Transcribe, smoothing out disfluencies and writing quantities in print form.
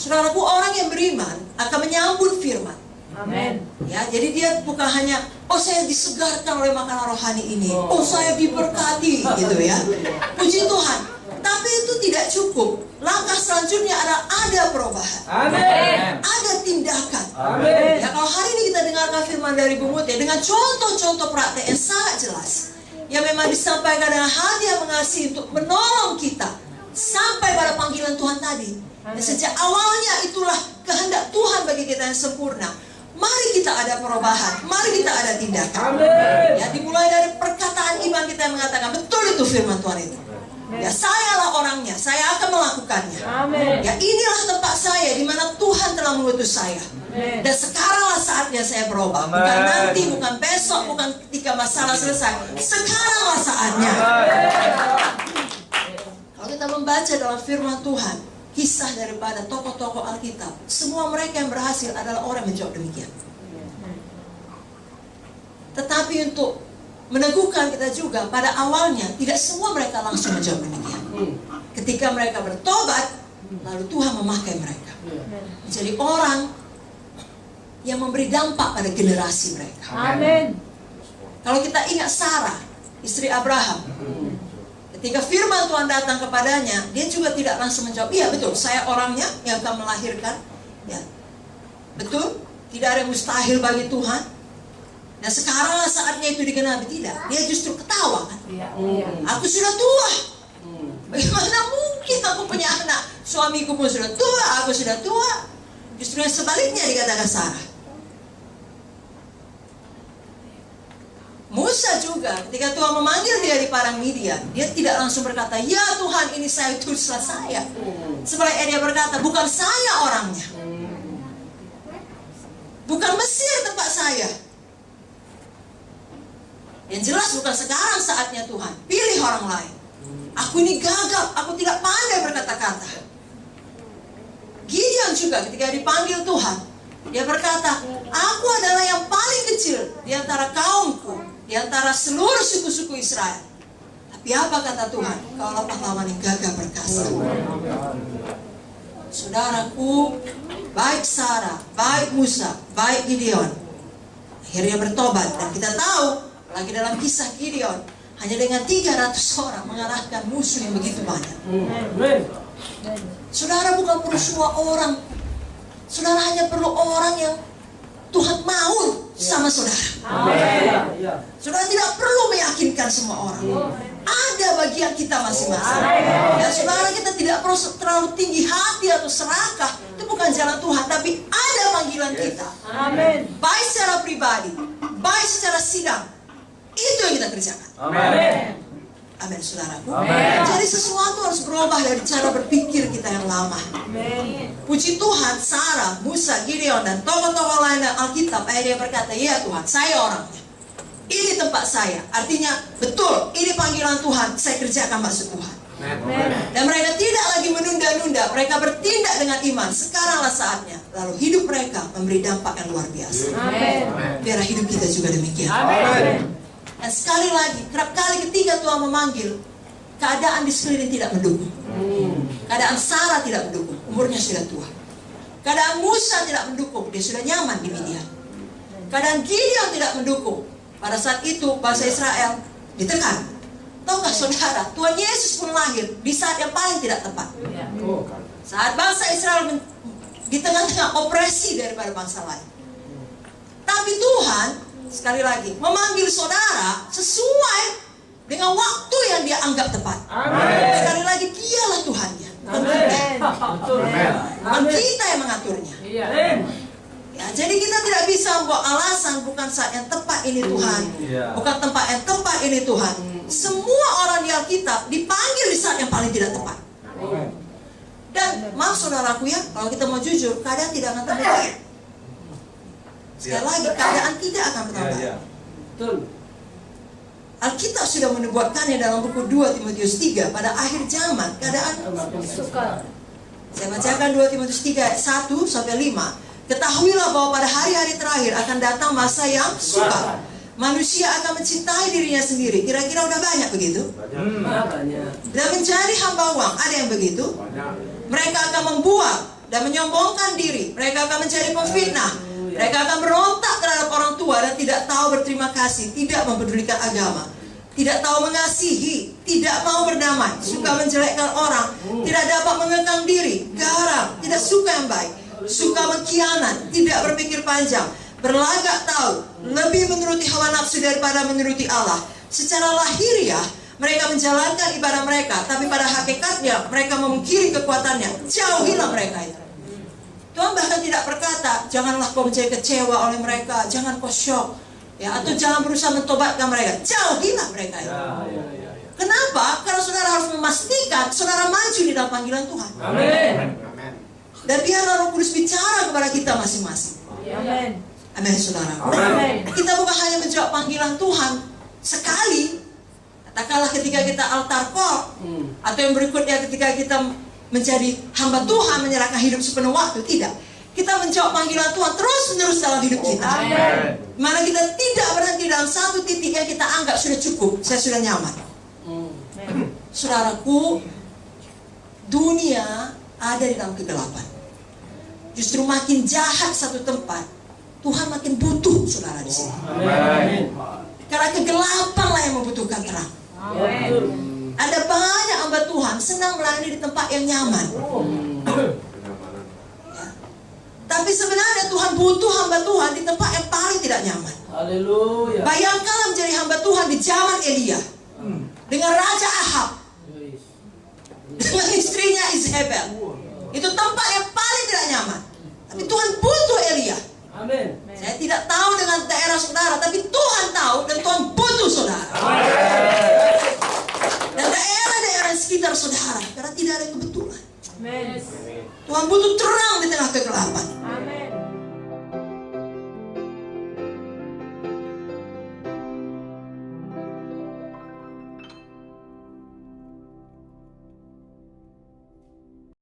Saudaraku, orang yang beriman akan menyambut firman. Amin. Ya, jadi dia bukan hanya, oh saya disegarkan oleh makanan rohani ini, oh saya diberkati, gitu ya. Puji Tuhan. Tapi itu tidak cukup. Langkah selanjutnya ada perubahan. Amin. Ada tindakan. Amin. Ya, kalau hari ini kita dengarkan firman dari Bu Mutia dengan contoh-contoh praktek yang sangat jelas, yang memang disampaikan dengan hati yang mengasihi untuk menolong kita sampai pada panggilan Tuhan tadi. Dan sejak awalnya itulah kehendak Tuhan bagi kita yang sempurna. Mari kita ada perubahan, mari kita ada tindakan. Amin. Ya, dimulai dari perkataan iman kita yang mengatakan betul itu firman Tuhan itu. Ya, sayalah orangnya, saya akan melakukannya. Amin. Ya, inilah tempat saya di mana Tuhan telah mengutus saya. Amin. Dan sekaranglah saatnya saya berubah. Bukan nanti, bukan besok, bukan ketika masalah selesai. Sekaranglah saatnya. Kalau kita membaca dalam firman Tuhan, kisah daripada tokoh-tokoh Alkitab, semua mereka yang berhasil adalah orang yang menjawab demikian. Tetapi untuk meneguhkan kita juga, pada awalnya tidak semua mereka langsung menjawab demikian. Ketika mereka bertobat, lalu Tuhan memakai mereka menjadi orang yang memberi dampak pada generasi mereka. Amin. Kalau kita ingat Sarah, istri Abraham, ketika firman Tuhan datang kepadanya, dia juga tidak langsung menjawab, iya betul, saya orangnya yang akan melahirkan. Ya, betul, tidak ada yang mustahil bagi Tuhan. Nah, sekaranglah saatnya itu digenapi. Tidak, dia justru ketawa kan. Aku sudah tua. Bagaimana mungkin aku punya anak? Suamiku pun sudah tua, aku sudah tua. Justru yang sebaliknya dikatakan Sarah. Musa juga, ketika Tuhan memanggil dia di padang Midian, dia tidak langsung berkata, ya Tuhan, ini saya, utuslah saya. Sebaliknya dia berkata, bukan saya orangnya, bukan Mesir tempat saya. Yang jelas bukan sekarang saatnya Tuhan, pilih orang lain. Aku ini gagap, aku tidak pandai berkata-kata. Gideon juga ketika dipanggil Tuhan, dia berkata, aku adalah yang paling kecil di antara kaumku, di antara seluruh suku-suku Israel. Tapi apa kata Tuhan? Kaulah pahlawan yang gagah perkasa. Saudaraku, baik Sarah, baik Musa, baik Gideon, akhirnya bertobat. Dan kita tahu, lagi dalam kisah Gideon, hanya dengan 300 orang mengalahkan musuh yang begitu banyak. Saudara bukan perlu semua orang. Saudara hanya perlu orang yang Tuhan mau sama saudara. Saudara tidak perlu meyakinkan semua orang. Ada bagian kita masing-masing. Dan saudara, kita tidak perlu terlalu tinggi hati atau serakah. Itu bukan jalan Tuhan, tapi ada panggilan kita. Baik secara pribadi, baik secara sidang. Itu yang kita kerjakan. Amin. Amin, saudaraku. Amin. Jadi sesuatu harus berubah dari cara berpikir kita yang lama. Amin. Puji Tuhan, Sarah, Musa, Gideon, dan tokoh-tokoh lain dalam Alkitab, akhirnya berkata, ya Tuhan, saya orangnya. Ini tempat saya. Artinya, betul, ini panggilan Tuhan, saya kerjakan maksud Tuhan. Amin. Dan mereka tidak lagi menunda-nunda, mereka bertindak dengan iman. Sekaranglah saatnya. Lalu hidup mereka memberi dampak yang luar biasa. Amin. Biar hidup kita juga demikian. Amin. Dan sekali lagi, kerap kali ketika Tuhan memanggil, keadaan di sekeliling tidak mendukung. Keadaan Sarah tidak mendukung, umurnya sudah tua. Keadaan Musa tidak mendukung, dia sudah nyaman di Midian. Keadaan Gideon tidak mendukung. Pada saat itu bangsa Israel ditekan. Tahukah saudara, Tuhan Yesus pun lahir di saat yang paling tidak tepat. Saat bangsa Israel di tengah-tengah opresi daripada bangsa lain. Tapi Tuhan, sekali lagi, memanggil saudara sesuai dengan waktu yang dia anggap tepat. Amin. Sekali lagi, dialah Tuhannya, bukan kita. Bukan kita yang mengaturnya. Ya, jadi kita tidak bisa membuat alasan bukan saat yang tepat ini Tuhan, bukan tempat yang tepat ini Tuhan. Semua orang di Alkitab dipanggil di saat yang paling tidak tepat. Dan maaf saudaraku ya, kalau kita mau jujur, keadaan tidak akan tambah baik. Sekali lagi, keadaan tidak akan bertambah. Alkitab sudah menubuatkannya dalam buku 2 Timotius 3. Pada akhir zaman, keadaan Suka. Saya bacakan 2 Timotius 3 ayat 1 sampai 5. Ketahuilah bahwa pada hari-hari terakhir akan datang masa yang sukar. Manusia akan mencintai dirinya sendiri. Kira-kira udah banyak begitu? Dan menjadi hamba uang. Ada yang begitu? Mereka akan membuat dan menyombongkan diri. Mereka akan menjadi pemfitnah. Mereka akan berontak terhadap orang tua dan tidak tahu berterima kasih, tidak mempedulikan agama, tidak tahu mengasihi, tidak mau berdamai, suka menjelekkan orang, tidak dapat mengekang diri, garang, tidak suka yang baik, suka mengkhianat, tidak berpikir panjang, berlagak tahu, lebih menuruti hawa nafsu daripada menuruti Allah. Secara lahiriah mereka menjalankan ibadah mereka, tapi pada hakikatnya mereka memungkiri kekuatannya. Jauhilah mereka itu. Tuhan bahkan tidak berkata, janganlah kau menjadi kecewa oleh mereka, jangan kau syok, ya, atau jangan berusaha mentobatkan mereka. Jauhilah mereka itu. Kenapa? Karena saudara harus memastikan saudara maju di dalam panggilan Tuhan. Amin. Dan biarlah Roh Kudus bicara kepada kita masing-masing. Amin. Amin, saudara. Amin. Kita bukan hanya menjawab panggilan Tuhan sekali, katakanlah ketika kita altar call, atau yang berikutnya ketika kita menjadi hamba Tuhan, menyerahkan hidup sepenuh waktu. Tidak. Kita menjawab panggilan Tuhan terus-menerus dalam hidup kita. Amin. Mana kita tidak berhenti dalam satu titik yang kita anggap sudah cukup, saya sudah nyaman. Saudaraku, dunia ada di dalam kegelapan. Justru makin jahat satu tempat, Tuhan makin butuh saudara di sini. Amin. Karena kegelapanlah yang membutuhkan terang. Amin. Ada banyak hamba Tuhan senang melayani di tempat yang nyaman. Ya. Tapi sebenarnya Tuhan butuh hamba Tuhan di tempat yang paling tidak nyaman. Haleluya. Bayangkanlah menjadi hamba Tuhan di zaman Elia, dengan Raja Ahab, dengan istrinya Izebel. Itu tempat yang paling tidak nyaman. Tapi Tuhan butuh Elia. Amin. Saya tidak tahu dengan daerah saudara, tapi Tuhan tahu dan Tuhan butuh saudara. Dan daerah-daerah sekitar saudara, karena tidak ada kebetulan. Amin. Tuhan butuh terang di tengah kegelapan. Amin.